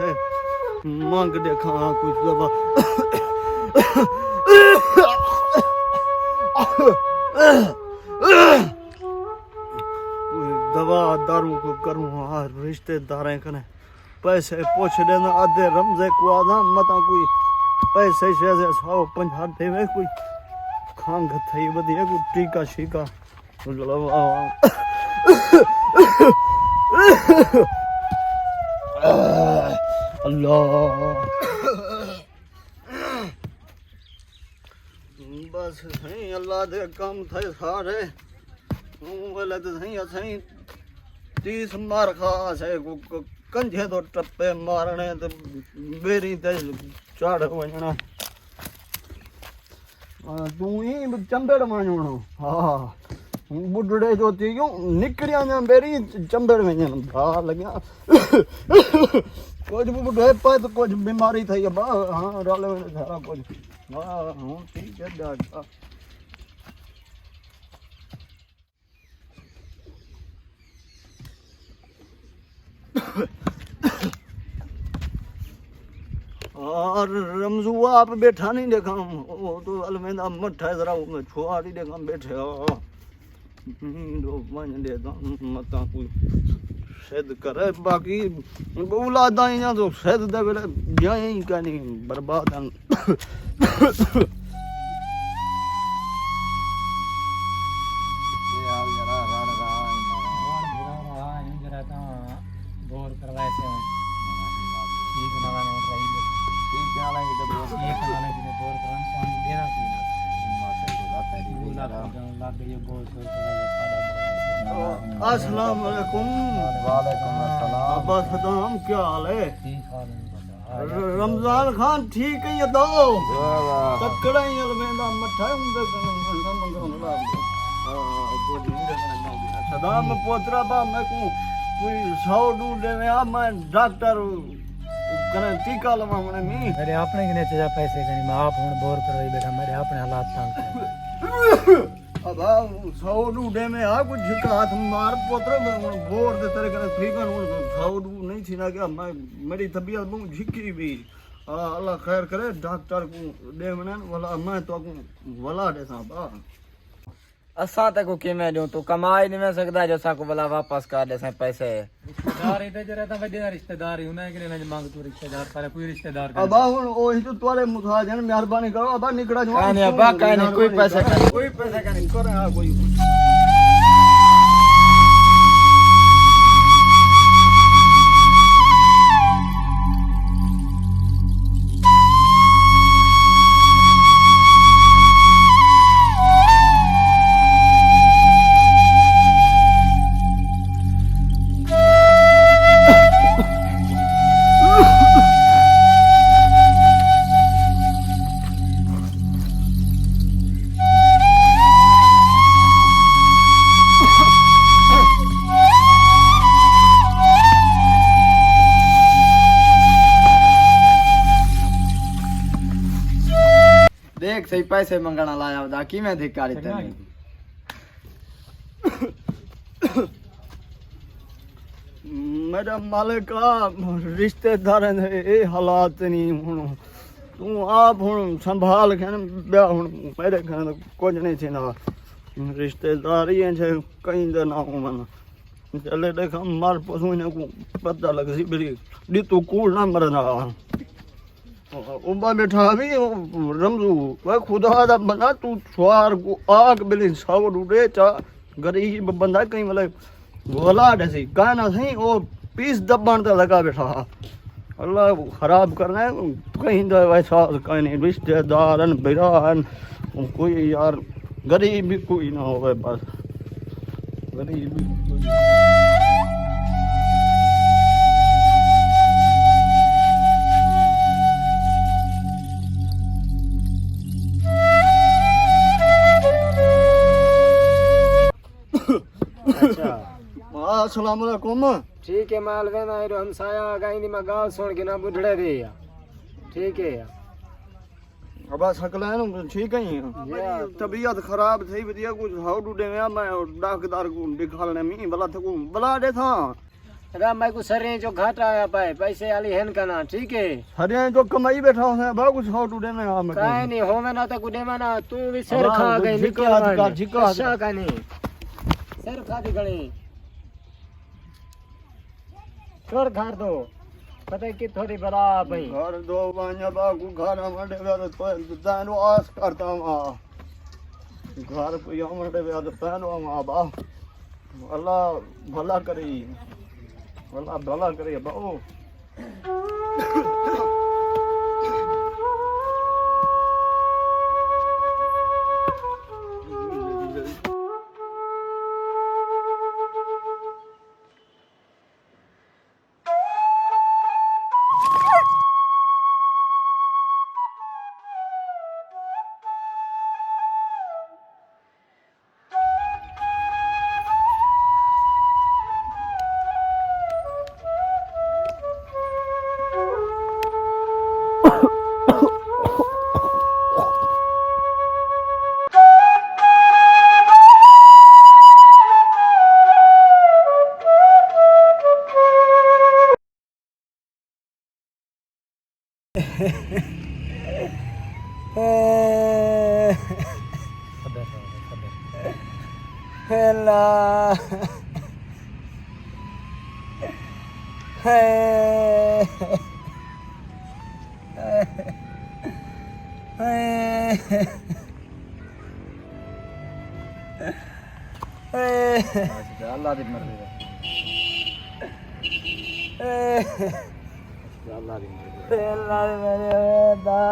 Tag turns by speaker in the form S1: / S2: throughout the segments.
S1: पैसे मांग देखा कुछ दवा दवा दारू को करूँ हाँ रिश्तेदार कने पैसे पूछ लेना आधे रमजे को आधा मता कोई पैसे से 150 देवे कोई खांग थई वधिया कोई टीका शीका अल्लाह बस सही अल्लाह दे काम थे सारे वाले तो सही सही 30 मार खा से कंजे तो टप्पे मारने तो बेरी ते चढ़ वणा तू ही चंबेड़ वणो हाँ बुढ़ड़े जो थी यूं निकरिया ना बेरी चंबेड़ में भा लग्या कुछ बुढ़े पर तो कुछ बीमारी थी बा हाँ रल सारा कुछ हाँ हाँ ठीक है डॉक्टर और रमजू आप बैठा नहीं देखा वो तो अलमेदा मठा है जरा मैं छुआ नहीं देखा बैठे हो दो मन देता मत कोई शायद करे बाकी औलादा ही ना तो शायद दे बेले यही कहीं बर्बाद है अस्सलाम वालेकुम।
S2: वालेकुम अस्सलाम।
S1: अब्बा सदाम क्या हाल है? रमजान खान ठीक है ये दो तकड़ा ही अलमेदा मठा उंदे सदाम में पोतरा बा मैं को कोई 100 ढूंढे में आ मैं डॉक्टर कने टीका लवा मने मी
S2: मेरे अपने के नेचे जा पैसे कनी मैं आप हुन बोर करवाई बैठा मेरे अपने हालात तंग
S1: अब 100 ढूंढे में आ कुछ झिका हाथ मार पोतरा में बोर दे तेरे कने ठीक है 100 ढूंढ नहीं थी ना क्या मैं मेरी तबीयत बहुत झिकी भी अल्लाह खैर करे डॉक्टर को दे मने वाला मैं तो को वाला दे सा बा
S3: असा तक को किमें दूं तू कमाई नहीं में सकदा जो सा को वाला वापस कर दे सा पैसे
S2: रिश्तेदार इधर जरा ता वड्डे रिश्तेदार ही उन्हें के ने मांग तू रिश्तेदार पर कोई रिश्तेदार
S1: अब ओही तो तोरे मुसाजन मेहरबानी करो अब निकड़ा जो
S3: काने अब्बा काने कोई पैसा का
S1: कोई पैसा का नहीं करे हां कोई
S3: देख सही पैसे मंगना लाया बता की मैं धिकारी तेरे
S1: मेरा मालिक रिश्तेदार ने ये हालात नहीं हूँ तू आप हूँ संभाल के ब्या हूँ मेरे घर कुछ नहीं थी ना रिश्तेदारी है कहीं दे ना हूँ मन चले देखा मार पशु ने को पता लग सी मेरी दी तू कूड़ ना मरना उबा बैठा अभी रमजू वह खुदा दा बना तू स्वार को आग बिली 100 ढूंढे चा गरीब बंदा कहीं मतलब गोला ऐसी कहना सही वो पीस दबान तो लगा बैठा अल्लाह खराब करना है कहीं तो वैसा कहीं नहीं रिश्तेदार बिरान कोई यार गरीब भी कोई ना हो बस गरीब भी अस्सलाम वालेकुम
S3: ठीक है माल वेना रो हमसाया गाई दी मैं गाल सुन के ना बुढ़ड़े दे या ठीक है या
S1: अब सकला है ना ठीक है तबीयत खराब थी वधिया कुछ हाउ डूडे में मैं डॉक्टर को दिखाने में भला थको भला दे था
S3: अगर मैं को सरे जो घाटा आया पाए पैसे वाली है ना ठीक है
S1: हरियाणा तो कमाई बैठा हो बाबू सौ टू देने आ मैं
S3: काई नहीं होवे ना तो गुडे में ना तू भी सर
S1: अब
S3: खा गई
S1: झिका
S3: निकल
S1: झिका
S3: अच्छा का नहीं सर खा दी गणी छोड़ घर दो पता है कि थोड़ी बड़ा भाई
S1: घर दो बांया बाबू घर हमारे व्याद तो जानो आस करता हूं घर पे हमारे व्याद पहनो मां बा अल्लाह भला करे अल्लाह भला करे बाबू
S2: हेला
S1: अल्लाह दी मर्जी अल्लाह दी मर्जी
S2: हेला मेरे दा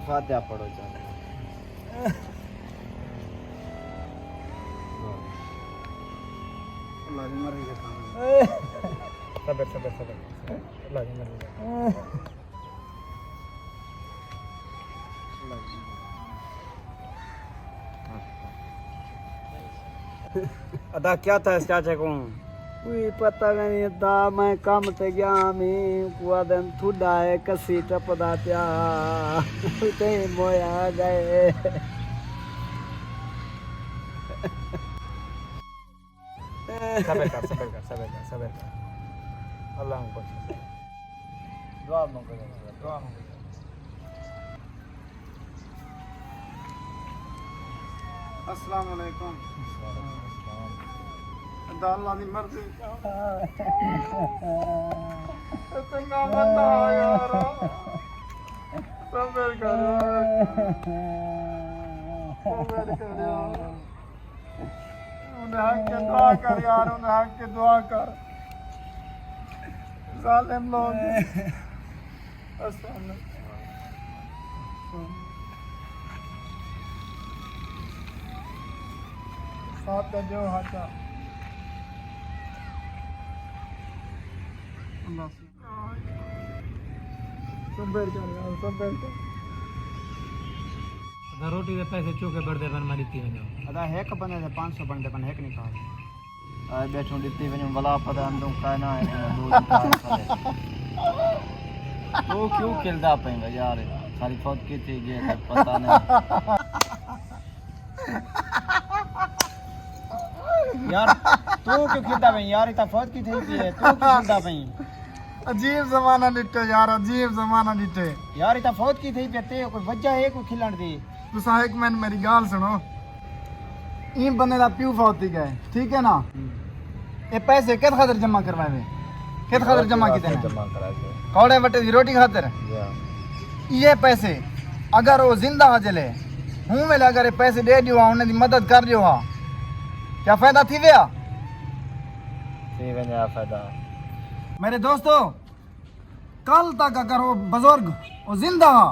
S1: फातिहा पढ़ो चल अल्लाह दी मर्जी के सामने
S2: सबर सबर सबर अल्लाह की मर्जी अदा क्या था इस चाचे को कोई पता नहीं था मैं काम ते गया मैं कुआ दिन थुड़ा है कसी टपदा प्या ते मोया गए सबर कर अल्लाह को दुआ मांगो दुआ मांगो
S1: अस्सलाम वालेकुम अल्लाह दी मर्जी चंगा बंदा यार सबर कर उन्हें हक के दुआ कर यार उन्हें हक के दुआ कर जालिम लोग अस्सलाम साथ का जो हाथा
S2: रोटी के पैसे चूके बढ़ते बन मारी थी वञो
S1: अदा हेक बने 500 बनते पन हेक नहीं खा आ बैठो दित्ती वञो भला पता अंदर का ना है तो क्यों खिलदा पेंगा यार सारी फौत की थी ये पता नहीं यार तू क्यों खिलदा पे यार इतना फौत की थी तू क्यों खिलदा पे
S4: अजीब जमाना डिटे यार अजीब जमाना डिटे
S1: यार इतना फौत की थी पे ते कोई वजह है कोई खिलण दी
S4: तुसा एक मैन मेरी गाल सुनो ई बंदे दा प्यू फौत गए ठीक है ना ये पैसे किस खातिर जमा करवाए किस खातिर जमा कीते
S1: जमा करा के
S4: कौड़े बटे दी रोटी खातिर ये पैसे अगर वो जिंदा हजले हूं मेले अगर ये पैसे दे दियो उन्हें दी मदद कर दियो हा क्या फायदा थी वया
S1: ते वने फायदा
S4: मेरे दोस्तों कल तक अगर वो बुजुर्ग वो जिंदा हा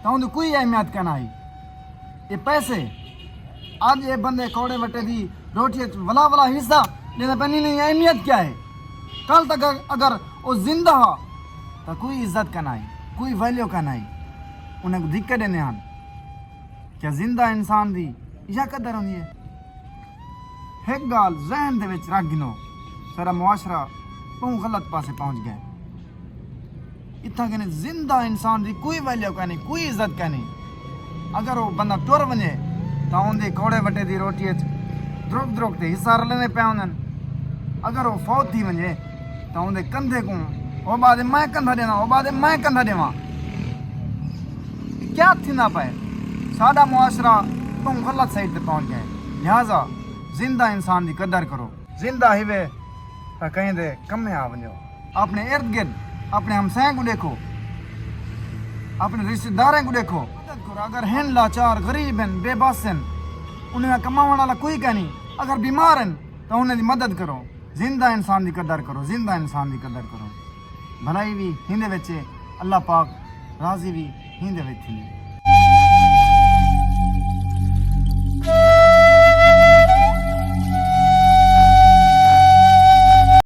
S4: तो उन्हें कोई अहमियत का नहीं ये पैसे आज ये बंदे कौड़े बटे दी रोटी वला वला हिस्सा लेना पैनी नहीं अहमियत क्या है कल तक अगर वो जिंदा हा तो कोई इज्जत का नहीं कोई वैल्यू का नहीं उन्हें दिक्कत देने हैं क्या जिंदा इंसान दी या कदर होनी है एक गाल जहन दे विच रख गिनो सारा मुआशरा बहुत गलत पासे पहुंच गए इतना कहने जिंदा इंसान की कोई वैल्यू का नहीं कोई इज्जत का नहीं अगर वो बंदा टुर वने तो उनके कौड़े वटे की रोटी द्रुक द्रुक ते हिस्सा रलने पिया हूंदा अगर वो फौत थी वञे तो उनके कंधे को वो बाद मैं कंधा ॾियां वो बाद मैं कंधा ॾियां क्या थींदा पाए साडा मुआशरा तुम गलत साइड पे पहुंच गए लिहाजा जिंदा इंसान की कदर करो जिंदा ही वे कहीं दे कम आ वञो अपने इर्द गिर्द अपने हमसाए को देखो अपने रिश्तेदारों को देखो मदद करो अगर हैं लाचार गरीब हैं बेबस हैं उन्हें कमाने वाला कोई का नहीं अगर बीमार हैं तो उन्हें मदद करो जिंदा इंसान की कदर करो जिंदा इंसान की कदर करो भलाई भी हिंदे बच्चे अल्लाह पाक राजी भी हिंदे बच्चे